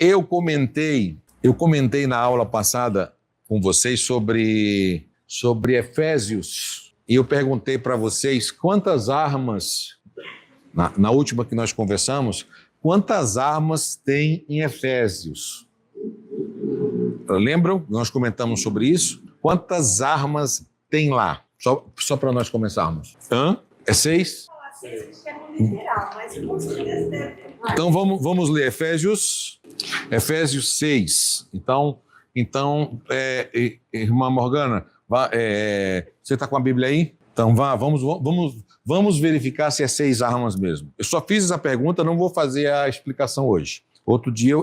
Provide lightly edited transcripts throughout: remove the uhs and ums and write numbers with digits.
Eu comentei na aula passada com vocês sobre Efésios, e eu perguntei para vocês quantas armas, na última que nós conversamos, quantas armas tem em Efésios? Lembram? Nós comentamos sobre isso. Quantas armas tem lá? Só para nós começarmos. É 6? Então vamos ler Efésios 6. Então irmã Morgana, você está com a Bíblia aí? Então vamos verificar se é 6 armas mesmo. Eu só fiz essa pergunta, não vou fazer a explicação hoje. Outro dia,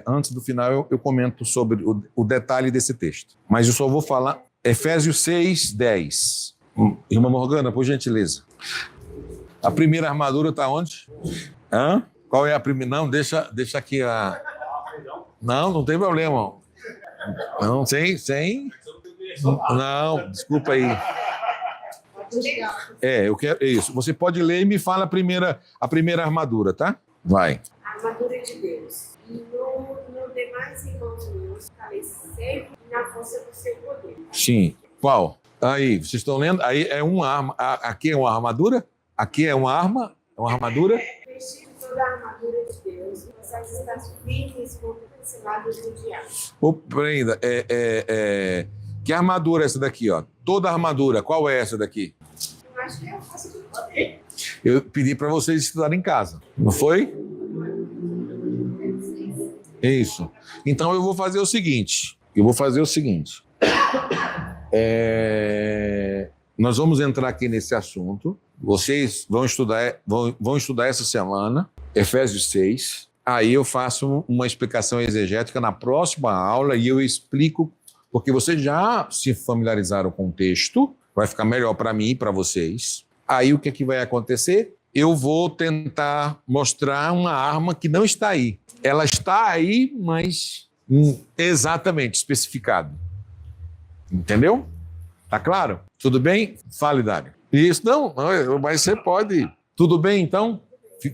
antes do final, eu comento sobre o detalhe desse texto. Mas eu só vou falar Efésios 6, 10. Irmã Morgana, por gentileza. A primeira armadura está onde? Qual é a primeira? Não, deixa aqui a... Não tem problema. Não, sem... Não, desculpa aí. Eu quero isso. Você pode ler e me fala a primeira armadura, tá? Vai. A armadura de Deus. E no demais, irmãos meus, falei sempre na força do seu poder. Sim. Qual? Aí, vocês estão lendo? Aí é uma arma. Aqui é uma armadura? Aqui é uma arma? É uma armadura? Vestindo toda a armadura de Deus, vocês estão firmes contra os ciladas do diabo. Ainda, que armadura é essa daqui, ó? Toda armadura, qual é essa daqui? Eu acho que é a força do poder. Eu pedi para vocês estudarem em casa, não foi? Isso. Então eu vou fazer o seguinte. Nós vamos entrar aqui nesse assunto. Vocês vão estudar essa semana, Efésios 6. Aí eu faço uma explicação exegética na próxima aula e eu explico, porque vocês já se familiarizaram com o texto, vai ficar melhor para mim e para vocês. Aí o que vai acontecer? Eu vou tentar mostrar uma arma que não está aí. Ela está aí, mas exatamente especificado. Entendeu? Tá claro? Tudo bem? Fale, Dário. Isso, não, mas você pode. Tudo bem, então?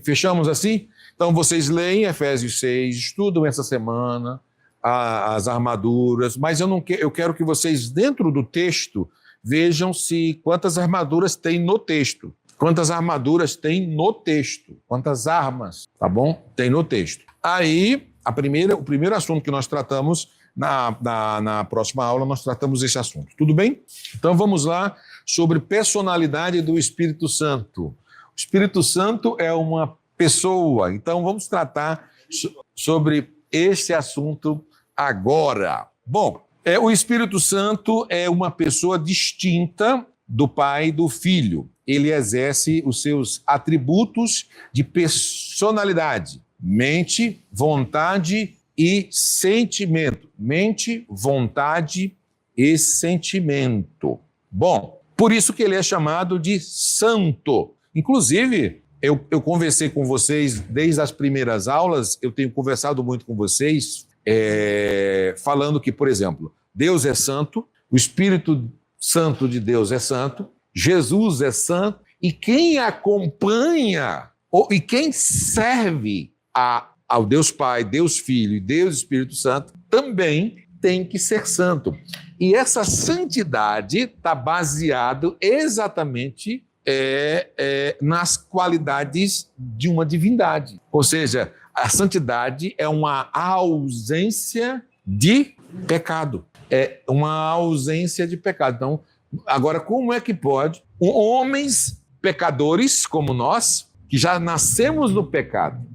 Fechamos assim? Então, vocês leem Efésios 6, estudam essa semana as armaduras, mas eu quero que vocês, dentro do texto, vejam quantas armaduras tem no texto. Quantas armaduras tem no texto. Quantas armas, tá bom? Tem no texto. Aí, o primeiro assunto que nós tratamos, na próxima aula, nós tratamos esse assunto. Tudo bem? Então, vamos lá sobre personalidade do Espírito Santo. O Espírito Santo é uma pessoa. Então, vamos tratar sobre esse assunto agora. Bom, o Espírito Santo é uma pessoa distinta do Pai e do Filho. Ele exerce os seus atributos de personalidade, mente, vontade e sentimento. Mente, vontade e sentimento. Bom, por isso que ele é chamado de santo. Inclusive, eu conversei com vocês desde as primeiras aulas, eu tenho conversado muito com vocês, falando que, por exemplo, Deus é santo, o Espírito Santo de Deus é santo, Jesus é santo, e quem acompanha e quem serve ao Deus Pai, Deus Filho e Deus Espírito Santo também tem que ser santo. E essa santidade está baseada exatamente nas qualidades de uma divindade. Ou seja, a santidade é uma ausência de pecado. É uma ausência de pecado. Então, agora, como é que pode homens pecadores como nós, que já nascemos no pecado,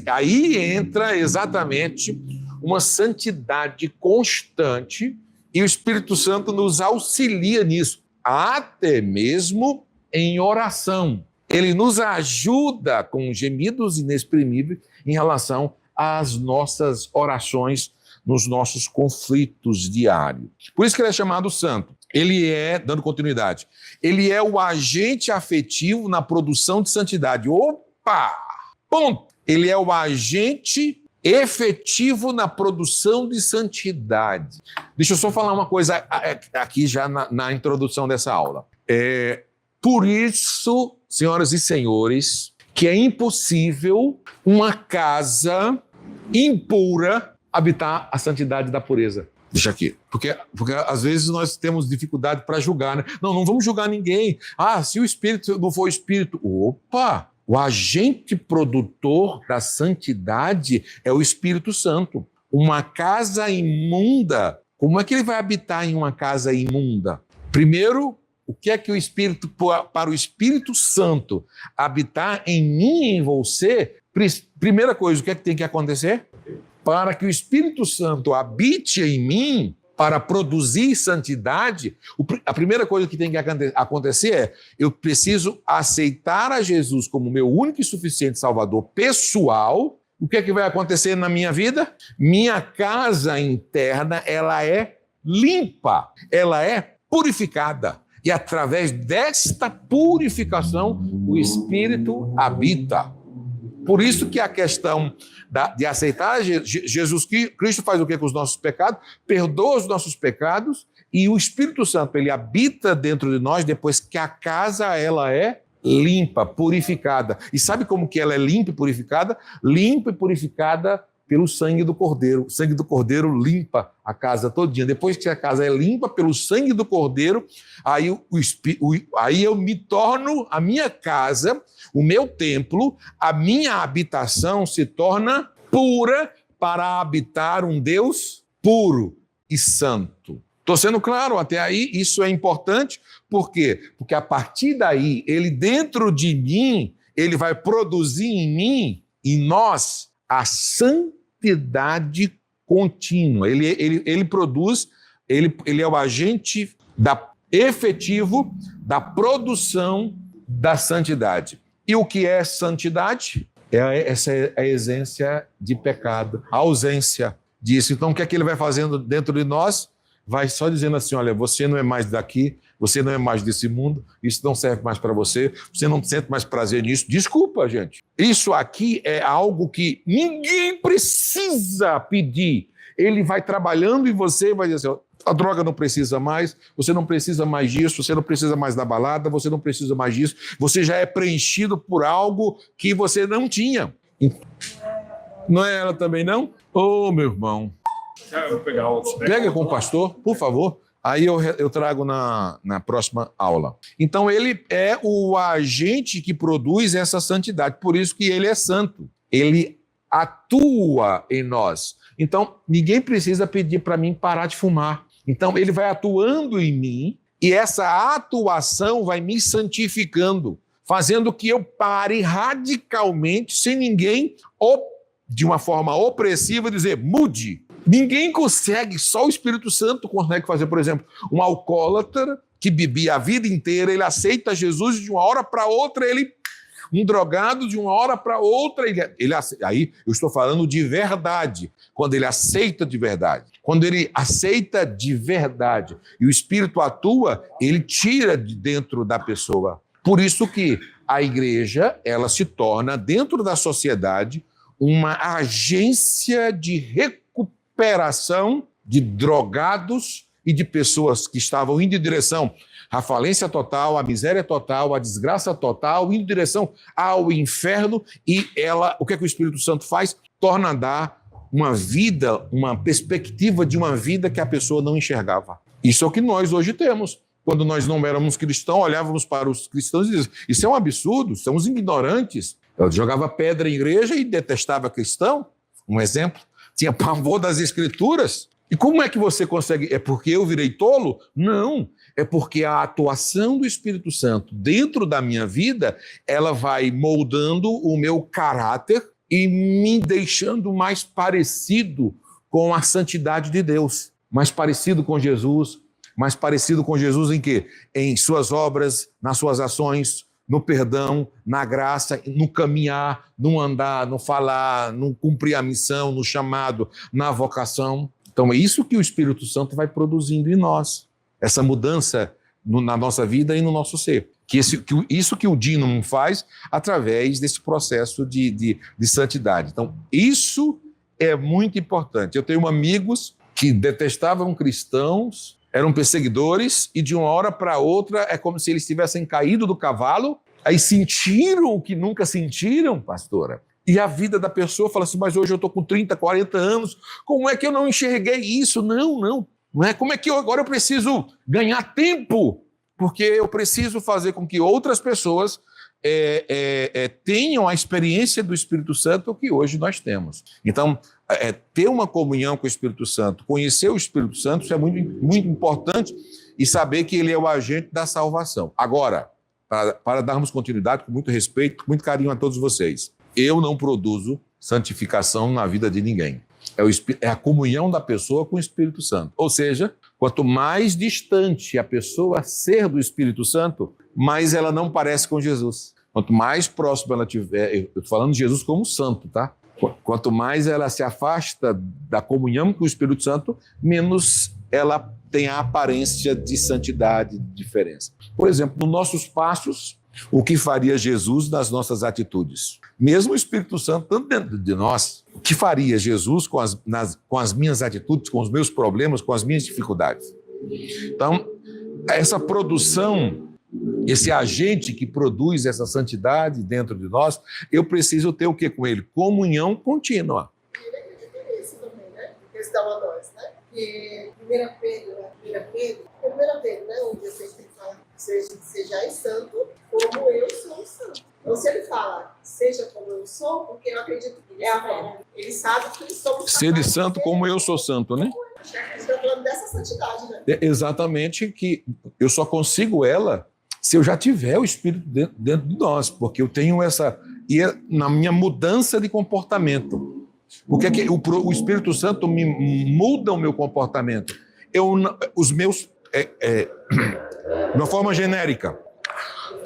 aí entra exatamente uma santidade constante e o Espírito Santo nos auxilia nisso, até mesmo em oração. Ele nos ajuda com gemidos inexprimíveis em relação às nossas orações, nos nossos conflitos diários. Por isso que ele é chamado santo. Ele dando continuidade, ele é o agente afetivo na produção de santidade. Opa! Ponto! Ele é o agente efetivo na produção de santidade. Deixa eu só falar uma coisa aqui já na introdução dessa aula. Por isso, senhoras e senhores, que é impossível uma casa impura habitar a santidade da pureza. Deixa aqui. Porque às vezes nós temos dificuldade para julgar, né? Não vamos julgar ninguém. Se o Espírito não for o Espírito... Opa! O agente produtor da santidade é o Espírito Santo. Uma casa imunda, como é que ele vai habitar em uma casa imunda? Primeiro, o que é que o Espírito, para o Espírito Santo habitar em mim e em você, primeira coisa, o que é que tem que acontecer? Para que o Espírito Santo habite em mim, para produzir santidade, a primeira coisa que tem que acontecer é, eu preciso aceitar a Jesus como meu único e suficiente Salvador pessoal. O que é que vai acontecer na minha vida? Minha casa interna, ela é limpa, ela é purificada. E através desta purificação, o Espírito habita. Por isso que a questão de aceitar Jesus Cristo faz o que com os nossos pecados? Perdoa os nossos pecados e o Espírito Santo, ele habita dentro de nós depois que a casa ela é limpa, purificada. E sabe como que ela é limpa e purificada? Limpa e purificada pelo sangue do Cordeiro. O sangue do Cordeiro limpa a casa todinha. Depois que a casa é limpa pelo sangue do Cordeiro, aí eu me torno, a minha casa, o meu templo, a minha habitação se torna pura para habitar um Deus puro e santo. Estou sendo claro até aí? Isso é importante. Por quê? Porque a partir daí, ele dentro de mim, ele vai produzir em mim, em nós, a santidade contínua. Ele produz, ele é o agente efetivo da produção da santidade. E o que é santidade? Essa é a essência de pecado, a ausência disso. Então, o que é que ele vai fazendo dentro de nós? Vai só dizendo assim, olha, você não é mais daqui, você não é mais desse mundo, isso não serve mais para você, você não sente mais prazer nisso. Desculpa, gente. Isso aqui é algo que ninguém precisa pedir. Ele vai trabalhando em você e vai dizer assim, a droga não precisa mais, você não precisa mais disso, você não precisa mais da balada, você não precisa mais disso, você já é preenchido por algo que você não tinha. Não é ela também, não? Ô, meu irmão. Eu vou pegar outros. Pega com o pastor, por favor. Aí eu trago na próxima aula. Então, ele é o agente que produz essa santidade. Por isso que ele é santo. Ele atua em nós. Então, ninguém precisa pedir para mim parar de fumar. Então, ele vai atuando em mim e essa atuação vai me santificando, fazendo que eu pare radicalmente, sem ninguém, de uma forma opressiva, dizer, mude. Ninguém consegue, só o Espírito Santo consegue fazer, por exemplo, um alcoólatra que bebia a vida inteira, ele aceita Jesus de uma hora para outra, um drogado de uma hora para outra, aí eu estou falando de verdade, quando ele aceita de verdade. Quando ele aceita de verdade e o Espírito atua, ele tira de dentro da pessoa. Por isso que a igreja, ela se torna, dentro da sociedade, uma agência de recuperação de drogados e de pessoas que estavam indo em direção à falência total, à miséria total, à desgraça total, indo em direção ao inferno, e o que é que o Espírito Santo faz? Torna a dar uma vida, uma perspectiva de uma vida que a pessoa não enxergava. Isso é o que nós hoje temos. Quando nós não éramos cristãos, olhávamos para os cristãos e dizíamos, isso é um absurdo, somos ignorantes. Eu jogava pedra em igreja e detestava cristão, um exemplo. Tinha pavor das escrituras. E como é que você consegue? É porque eu virei tolo? Não. É porque a atuação do Espírito Santo dentro da minha vida, ela vai moldando o meu caráter e me deixando mais parecido com a santidade de Deus. Mais parecido com Jesus. Mais parecido com Jesus em quê? Em suas obras, nas suas ações, no perdão, na graça, no caminhar, no andar, no falar, no cumprir a missão, no chamado, na vocação. Então é isso que o Espírito Santo vai produzindo em nós, essa mudança na nossa vida e no nosso ser. Isso que o Dínamo faz através desse processo de santidade. Então isso é muito importante. Eu tenho amigos que detestavam cristãos, eram perseguidores e de uma hora para outra é como se eles tivessem caído do cavalo, aí sentiram o que nunca sentiram, pastora. E a vida da pessoa fala assim, mas hoje eu estou com 30, 40 anos, como é que eu não enxerguei isso? Não é. Como é que agora eu preciso ganhar tempo? Porque eu preciso fazer com que outras pessoas tenham a experiência do Espírito Santo que hoje nós temos. Então, ter uma comunhão com o Espírito Santo, conhecer o Espírito Santo, isso é muito, muito importante, e saber que ele é o agente da salvação. Agora, para darmos continuidade, com muito respeito, com muito carinho a todos vocês, eu não produzo santificação na vida de ninguém. É a comunhão da pessoa com o Espírito Santo. Ou seja, quanto mais distante a pessoa ser do Espírito Santo, mais ela não parece com Jesus. Quanto mais próximo ela tiver, eu estou falando de Jesus como santo, tá? Quanto mais ela se afasta da comunhão com o Espírito Santo, menos ela tem a aparência de santidade, de diferença. Por exemplo, nos nossos passos, o que faria Jesus nas nossas atitudes? Mesmo o Espírito Santo estando dentro de nós, o que faria Jesus com as minhas atitudes, com os meus problemas, com as minhas dificuldades? Então, essa produção, esse agente que produz essa santidade dentro de nós, eu preciso ter o que com ele? Comunhão contínua. Ele acredita nisso também, né? Em questão a nós, né? E 1 Pedro, né? Onde vocês têm que falar, sejais santo como eu sou santo. Então, se ele fala, seja como eu sou, porque eu acredito que ele sabe que ele somos capazes. Ser santo como eu sou santo, né? Acho que a gente está falando dessa santidade, né? Exatamente, que eu só consigo ela se eu já tiver o Espírito dentro de nós, porque eu tenho essa... E na minha mudança de comportamento. Porque o Espírito Santo me muda o meu comportamento. Os meus... de uma forma genérica,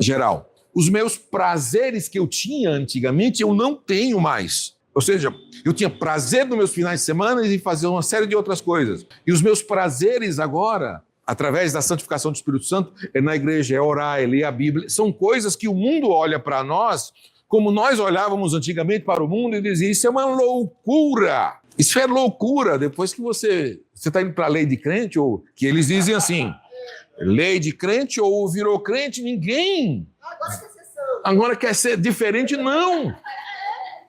geral, os meus prazeres que eu tinha antigamente, eu não tenho mais. Ou seja, eu tinha prazer nos meus finais de semana e fazer uma série de outras coisas. E os meus prazeres agora, através da santificação do Espírito Santo, é na igreja, é orar, é ler a Bíblia. São coisas que o mundo olha para nós como nós olhávamos antigamente para o mundo e dizia, isso é uma loucura. Isso é loucura. Depois que você está indo para a lei de crente, ou que eles dizem assim, lei de crente ou virou crente, ninguém. Agora quer ser santo. Agora quer ser diferente, não.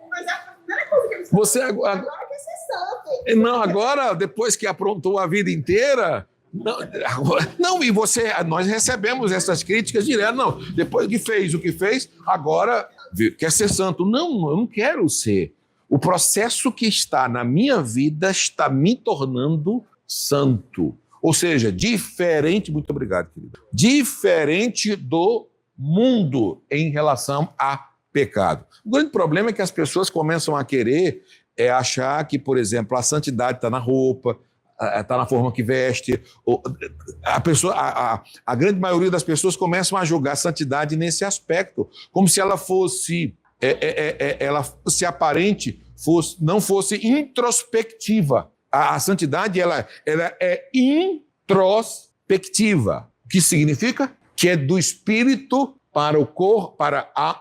Mas a primeira coisa que eles Você agora quer ser santo. Não, agora, depois que aprontou a vida inteira... Não, e nós recebemos essas críticas direto. Não, depois que fez o que fez, agora quer ser santo. Não, eu não quero ser. O processo que está na minha vida está me tornando santo. Ou seja, diferente, muito obrigado, querido, diferente do mundo em relação a pecado. O grande problema é que as pessoas começam a querer achar que, por exemplo, a santidade está na roupa, está na forma que veste. A grande maioria das pessoas começam a julgar a santidade nesse aspecto, como se ela fosse, ela fosse aparente, não fosse introspectiva. A santidade ela é introspectiva. O que significa? Que é do espírito para o corpo,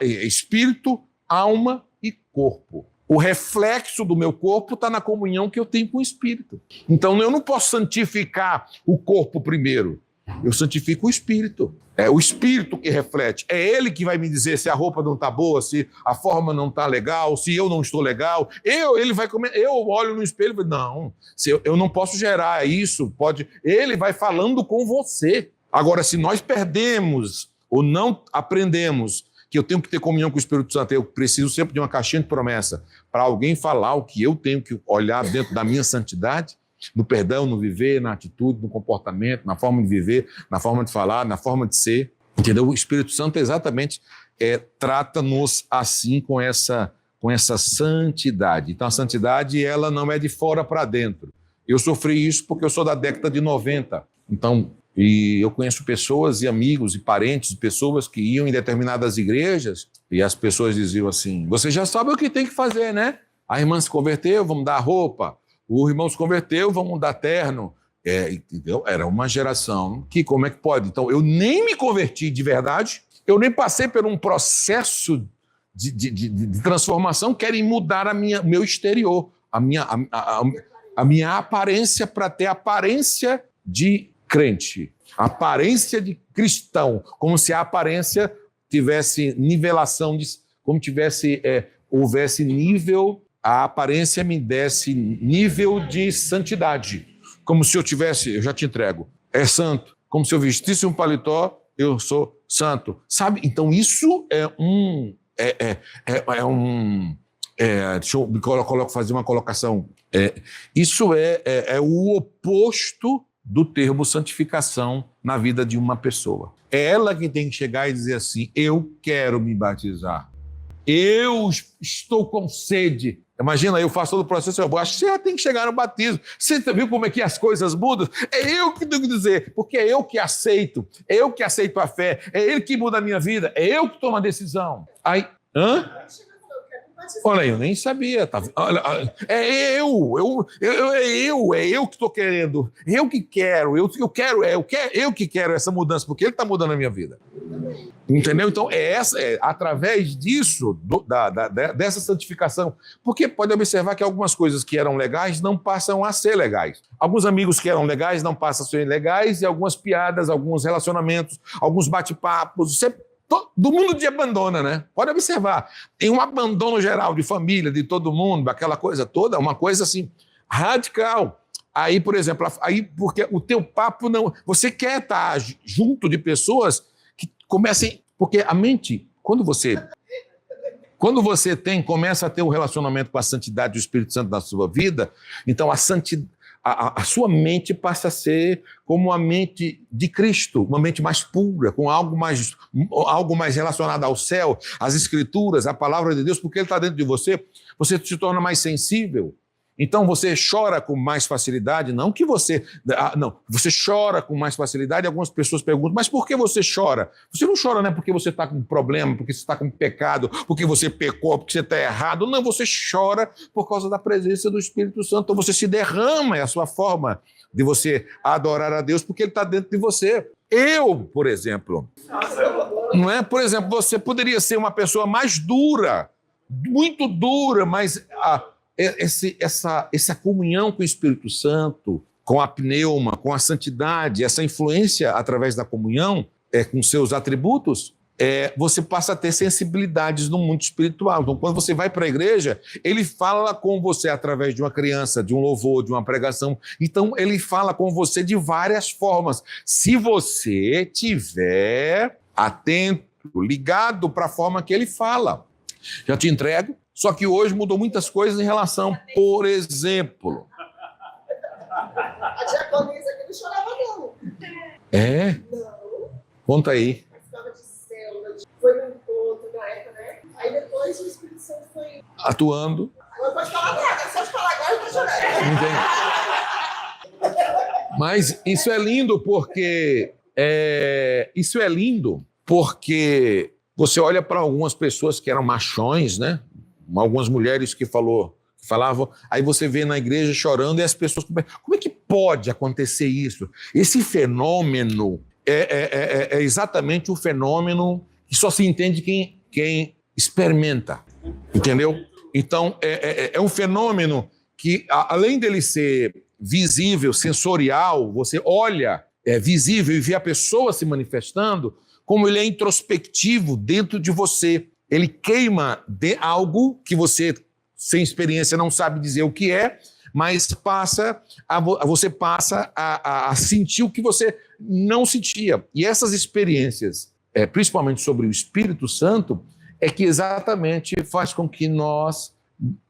espírito, alma e corpo. O reflexo do meu corpo está na comunhão que eu tenho com o Espírito. Então, eu não posso santificar o corpo primeiro. Eu santifico o Espírito. É o Espírito que reflete. É ele que vai me dizer se a roupa não está boa, se a forma não está legal, se eu não estou legal. Ele vai comer. Eu olho no espelho e falo, não, eu não posso gerar isso. Ele vai falando com você. Agora, se nós perdemos ou não aprendemos que eu tenho que ter comunhão com o Espírito Santo, eu preciso sempre de uma caixinha de promessa para alguém falar o que eu tenho que olhar dentro da minha santidade, no perdão, no viver, na atitude, no comportamento, na forma de viver, na forma de falar, na forma de ser. Entendeu? O Espírito Santo exatamente trata-nos assim com essa santidade. Então a santidade ela não é de fora para dentro. Eu sofri isso porque eu sou da década de 90. Então, e eu conheço pessoas e amigos e parentes, pessoas que iam em determinadas igrejas e as pessoas diziam assim, você já sabe o que tem que fazer, né? A irmã se converteu, vamos dar roupa. O irmão se converteu, vamos dar terno. Entendeu? Era uma geração que como é que pode? Então, eu nem me converti de verdade, eu nem passei por um processo de transformação, querem mudar meu exterior, a minha aparência para ter aparência de crente, aparência de cristão, como se a aparência tivesse nivelação, como tivesse houvesse nível, a aparência me desse nível de santidade. Como se eu já te entrego, é santo. Como se eu vestisse um paletó, eu sou santo. Sabe? Então isso é deixa eu fazer uma colocação. Isso é o oposto do termo santificação na vida de uma pessoa. É ela que tem que chegar e dizer assim: eu quero me batizar. Eu estou com sede. Imagina, eu faço todo o processo, eu acho que você já tem que chegar no batismo. Você viu como é que as coisas mudam? É eu que tenho que dizer, porque é eu que aceito a fé, é Ele que muda a minha vida, é eu que tomo a decisão. Aí, olha, eu nem sabia. Tá? Olha, é eu que estou querendo, eu que quero, eu que quero essa mudança, porque Ele está mudando a minha vida. Entendeu? Então, através disso, dessa santificação, porque pode observar que algumas coisas que eram legais não passam a ser legais. Alguns amigos que eram legais não passam a ser legais, e algumas piadas, alguns relacionamentos, alguns bate-papos, do mundo de abandona, né? Pode observar. Tem um abandono geral de família, de todo mundo, aquela coisa toda, uma coisa assim, radical. Aí, por exemplo, porque o teu papo não... Você quer estar junto de pessoas que comecem... Porque a mente, quando você começa a ter um relacionamento com a santidade do Espírito Santo na sua vida, então a sua mente passa a ser como a mente de Cristo, uma mente mais pura, com algo mais relacionado ao céu, às Escrituras, à palavra de Deus, porque Ele está dentro de você, você se torna mais sensível. Então você chora com mais facilidade, você chora com mais facilidade. Algumas pessoas perguntam, mas por que você chora? Você não chora, não é porque você está com problema, porque você está com pecado, porque você pecou, porque você está errado. Não, você chora por causa da presença do Espírito Santo. Então você se derrama, é a sua forma de você adorar a Deus, porque Ele está dentro de você. Eu, por exemplo, não é? Por exemplo, você poderia ser uma pessoa mais dura, muito dura, mas essa comunhão com o Espírito Santo, com a pneuma, com a santidade, essa influência através da comunhão, com seus atributos, você passa a ter sensibilidades no mundo espiritual. Então, quando você vai para a igreja, Ele fala com você através de uma criança, de um louvor, de uma pregação. Então, Ele fala com você de várias formas. Se você estiver atento, ligado para a forma que Ele fala. Já te entrego. Só que hoje mudou muitas coisas em relação, por exemplo... A diaconisa aqui não chorava, não. É? Não. Conta aí. Participava de célula, foi no encontro na época, né? Aí depois o Espírito Santo foi... Atuando. Não pode falar nada, só de falar agora eu tô chorando. Entende? Mas isso é lindo porque... você olha para algumas pessoas que eram machões, né? Algumas mulheres que falavam, aí você vê na igreja chorando e as pessoas... Como é que pode acontecer isso? Esse fenômeno é exatamente o fenômeno que só se entende quem experimenta, entendeu? Então, é um fenômeno que, além dele ser visível, sensorial, você olha, é visível e vê a pessoa se manifestando, como ele é introspectivo dentro de você. Ele queima de algo que você, sem experiência, não sabe dizer o que é, mas você passa a sentir o que você não sentia. E essas experiências, principalmente sobre o Espírito Santo, é que exatamente faz com que nós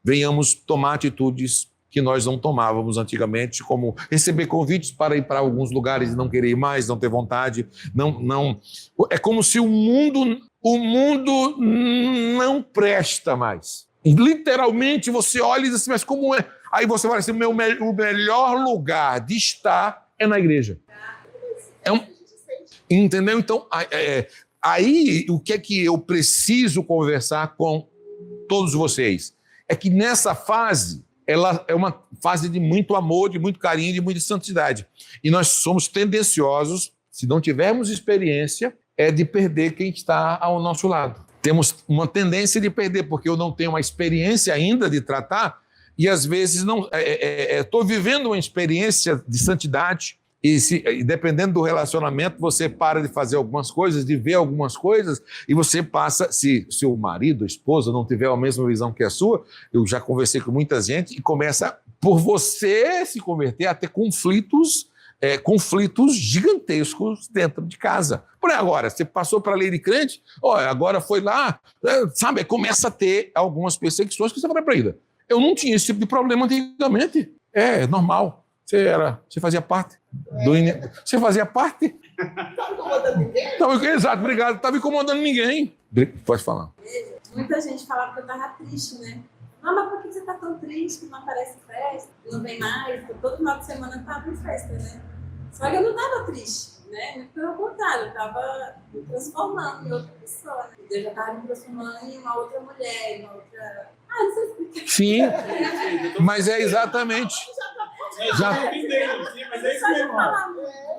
venhamos tomar atitudes que nós não tomávamos antigamente, como receber convites para ir para alguns lugares e não querer ir mais, não ter vontade. Não. É como se o mundo não presta mais. Literalmente, você olha e diz assim, mas como é? Aí você vai dizer, o melhor lugar de estar é na igreja. Entendeu? Então, aí o que é que eu preciso conversar com todos vocês? É que nessa fase, ela é uma fase de muito amor, de muito carinho, de muita santidade. E nós somos tendenciosos, se não tivermos experiência, de perder quem está ao nosso lado. Temos uma tendência de perder, porque eu não tenho uma experiência ainda de tratar, e às vezes estou vivendo uma experiência de santidade, E dependendo do relacionamento, você para de fazer algumas coisas, de ver algumas coisas, e você passa, se o marido, a esposa, não tiver a mesma visão que a sua, eu já conversei com muita gente, e começa, por você se converter, a ter conflitos gigantescos dentro de casa. Por aí agora, você passou para a lei de crente, agora foi lá, sabe, começa a ter algumas perseguições que você fala para ele. Eu não tinha esse tipo de problema antigamente. É normal. Você fazia parte. Você fazia parte? Não incomodando ninguém? Exato, obrigado. Não estava incomodando ninguém. Pode falar. Muita gente falava que eu estava triste, né? Não, mas por que você está tão triste? Não aparece festa, não vem mais? Todo final de semana eu estava em festa, né? Só que eu não estava triste, né? Muito pelo contrário, eu estava me transformando em outra pessoa, né? Eu já estava me transformando em uma outra mulher, em uma outra... não sei explicar. Sim, mas é exatamente.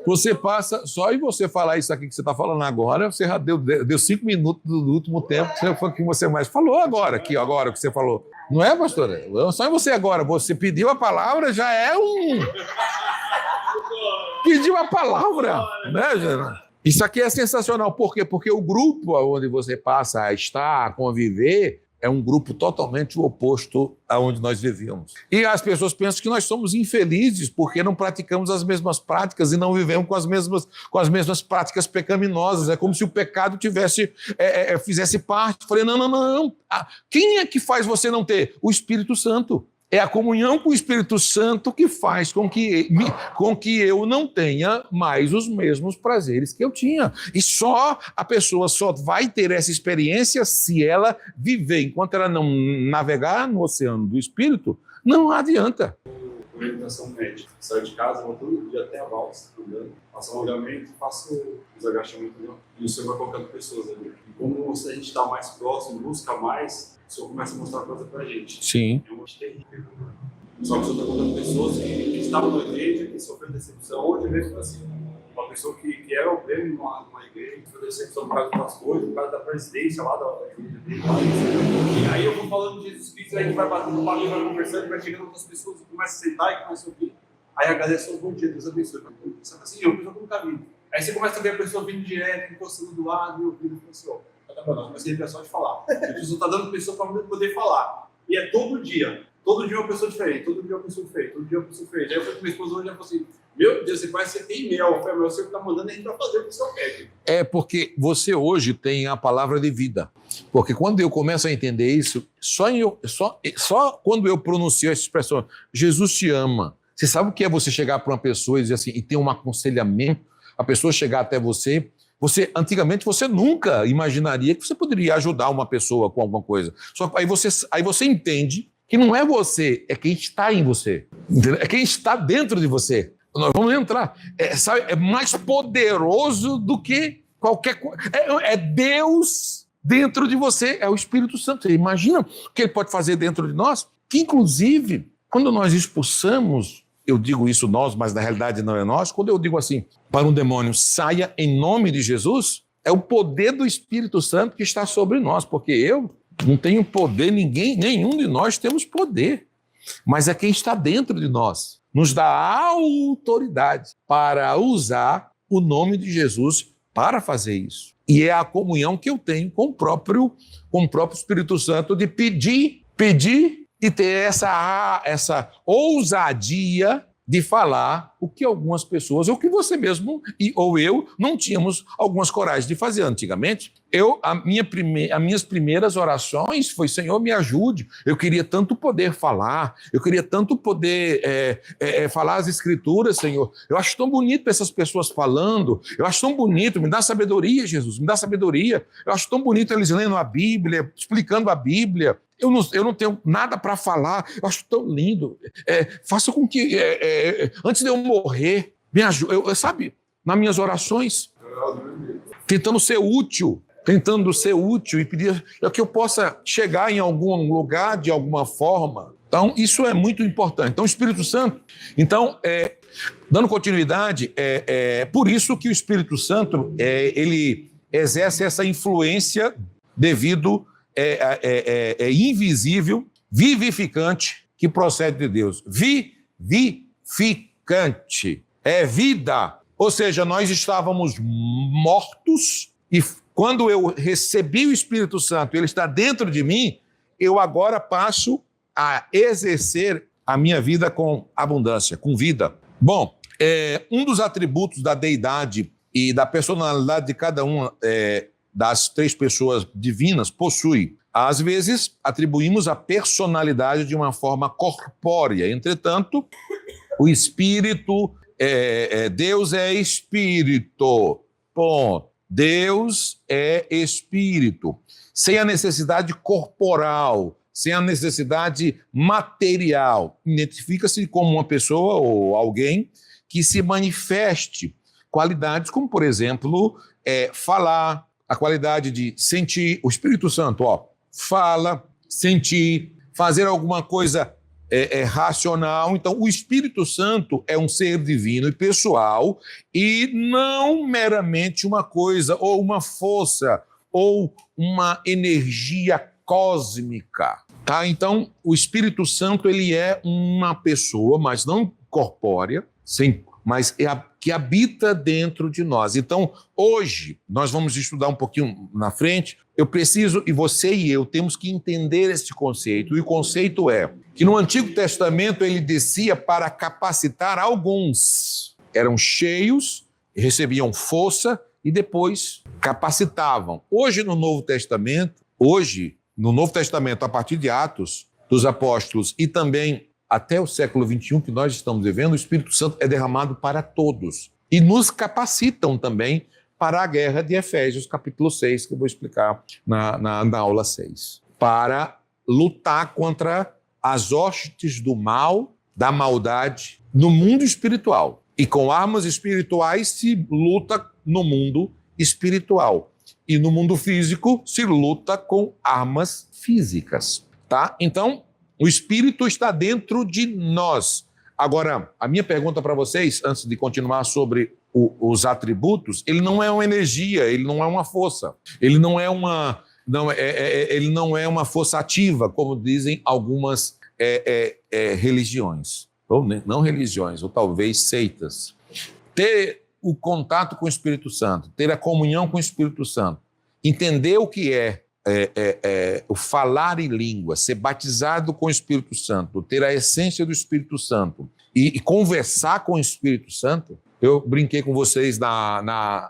Você passa, só em você falar isso aqui que você está falando agora, você já deu 5 minutos do último tempo que você mais falou agora o que você falou. Não é, pastora? Só em você agora. Você pediu a palavra, já é Pediu a palavra, né, Geraldo? Isso aqui é sensacional. Por quê? Porque o grupo onde você passa a estar, a conviver, é um grupo totalmente oposto aonde nós vivíamos. E as pessoas pensam que nós somos infelizes porque não praticamos as mesmas práticas e não vivemos com as mesmas práticas pecaminosas. É como se o pecado fizesse parte. Eu falei, não. Quem é que faz você não ter? O Espírito Santo. É a comunhão com o Espírito Santo que faz com que eu não tenha mais os mesmos prazeres que eu tinha. E a pessoa só vai ter essa experiência se ela viver. Enquanto ela não navegar no oceano do Espírito, não adianta. Orientação médica. Saio de casa, vou todo dia até a valsa, andando, faço um alongamento, faço os agachamentos, e o Senhor vai colocando pessoas ali. E como a gente está mais próximo, busca mais, o Senhor começa a mostrar coisa pra gente. Sim. É um terrível. Só que o Senhor está colocando pessoas que estavam na igreja, que sofreram decepção, hoje mesmo assim. Uma pessoa que era o prêmio numa igreja, que foi decepção por causa das coisas, por causa da presidência lá da igreja dele. E aí eu vou falando de Jesus Cristo, aí a gente vai batendo papo, vai conversando, vai chegando outras pessoas, começa a sentar e começa a ouvir. Aí agradece um bom dia, Deus abençoe. Sabe assim, eu nunca vi. Aí você começa a ver a pessoa vindo direto, encostando do lado, e ouvindo a pessoa. Comecei a ter só de falar. A pessoa está dando pessoa para poder falar. E é todo dia. Todo dia uma pessoa diferente, todo dia uma pessoa diferente, todo dia uma pessoa diferente. Aí eu fui com minha esposa hoje e ela falou assim, meu Deus, você parece que você tem mel. Eu falei, mas o Senhor está mandando a gente para fazer o que o Senhor quer. É porque você hoje tem a palavra de vida. Porque quando eu começo a entender isso, só quando eu pronuncio essa expressão, Jesus te ama. Você sabe o que é você chegar para uma pessoa e dizer assim, e ter um aconselhamento, a pessoa chegar até você... Antigamente você nunca imaginaria que você poderia ajudar uma pessoa com alguma coisa. Só que aí você entende que não é você, é quem está em você. Entendeu? É quem está dentro de você. Nós vamos entrar. É mais poderoso do que qualquer coisa. É Deus dentro de você, é o Espírito Santo. Você imagina o que ele pode fazer dentro de nós? Que inclusive, quando nós expulsamos, eu digo isso nós, mas na realidade não é nós, quando eu digo assim, para um demônio, saia em nome de Jesus, é o poder do Espírito Santo que está sobre nós, porque eu não tenho poder, nenhum de nós temos poder, mas é quem está dentro de nós, nos dá autoridade para usar o nome de Jesus para fazer isso. E é a comunhão que eu tenho com o próprio Espírito Santo de pedir e ter essa ousadia de falar o que algumas pessoas, ou que você mesmo ou eu não tínhamos algumas coragens de fazer antigamente. As minhas primeiras orações foi, Senhor, me ajude. Eu queria tanto poder falar, eu queria tanto poder falar as escrituras, Senhor. Eu acho tão bonito essas pessoas falando, eu acho tão bonito, me dá sabedoria, Jesus, me dá sabedoria. Eu acho tão bonito eles lendo a Bíblia, explicando a Bíblia. Eu não tenho nada para falar, eu acho tão lindo. Faça com que, antes de eu morrer, me ajude. Sabe, nas minhas orações, tentando ser útil e pedir que eu possa chegar em algum lugar de alguma forma. Então, isso é muito importante. Então, o Espírito Santo, dando continuidade, por isso que o Espírito Santo, ele exerce essa influência devido invisível, vivificante, que procede de Deus. Vivificante. é vida. Ou seja, nós estávamos mortos e quando eu recebi o Espírito Santo, ele está dentro de mim, eu agora passo a exercer a minha vida com abundância, com vida. Bom, um dos atributos da deidade e da personalidade de cada uma das três pessoas divinas possui. Às vezes, atribuímos a personalidade de uma forma corpórea. Entretanto, o Espírito, Deus é Espírito. Ponto. Deus é Espírito. Sem a necessidade corporal, sem a necessidade material. Identifica-se como uma pessoa ou alguém que se manifeste qualidades como, por exemplo, falar, a qualidade de sentir. O Espírito Santo, fala, sentir, fazer alguma coisa racional. Então, o Espírito Santo é um ser divino e pessoal e não meramente uma coisa ou uma força ou uma energia cósmica. Tá? Então, o Espírito Santo ele é uma pessoa, mas não corpórea, mas que habita dentro de nós. Então, hoje, nós vamos estudar um pouquinho na frente, eu preciso, e você e eu, temos que entender esse conceito. E o conceito é que no Antigo Testamento ele descia para capacitar alguns. Eram cheios, recebiam força e depois capacitavam. Hoje, no Novo Testamento, a partir de Atos dos Apóstolos e também até o século XXI que nós estamos vivendo, o Espírito Santo é derramado para todos. E nos capacitam também para a guerra de Efésios, capítulo 6, que eu vou explicar na aula 6. Para lutar contra as hostes do mal, da maldade, no mundo espiritual. E com armas espirituais se luta no mundo espiritual. E no mundo físico se luta com armas físicas. Tá? Então, o Espírito está dentro de nós. Agora, a minha pergunta para vocês, antes de continuar sobre os atributos, ele não é uma energia, ele não é uma força, ele não é uma força ativa, como dizem algumas religiões, ou não religiões, ou talvez seitas. Ter o contato com o Espírito Santo, ter a comunhão com o Espírito Santo, entender o que é o falar em língua, ser batizado com o Espírito Santo, ter a essência do Espírito Santo e conversar com o Espírito Santo. Eu brinquei com vocês na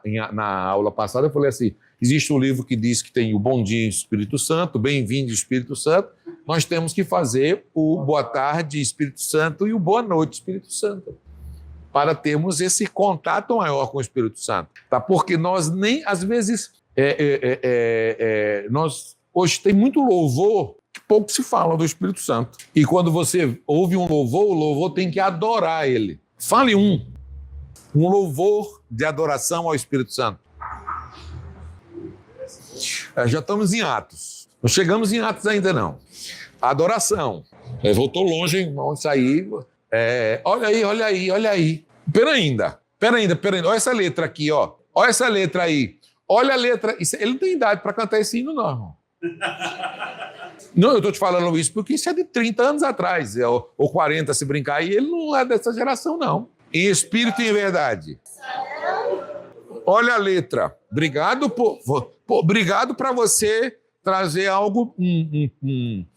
aula passada, eu falei assim, existe um livro que diz que tem o Bom Dia Espírito Santo, Bem-vindo Espírito Santo, nós temos que fazer o Boa Tarde Espírito Santo e o Boa Noite Espírito Santo, para termos esse contato maior com o Espírito Santo, tá? Porque nós nem, às vezes... hoje tem muito louvor que pouco se fala do Espírito Santo. E quando você ouve um louvor, o louvor tem que adorar ele. Fale um louvor de adoração ao Espírito Santo. Já estamos em Atos. Não chegamos em Atos ainda não. Adoração. Voltou longe, irmão, isso aí. Olha aí. Pera ainda. Olha essa letra aqui, ó. Olha essa letra aí. Olha a letra. Ele não tem idade para cantar esse hino, não, irmão. Não, eu estou te falando isso porque isso é de 30 anos atrás, ou 40, se brincar, e ele não é dessa geração, não. Em espírito e em verdade. Olha a letra. Obrigado para você trazer algo,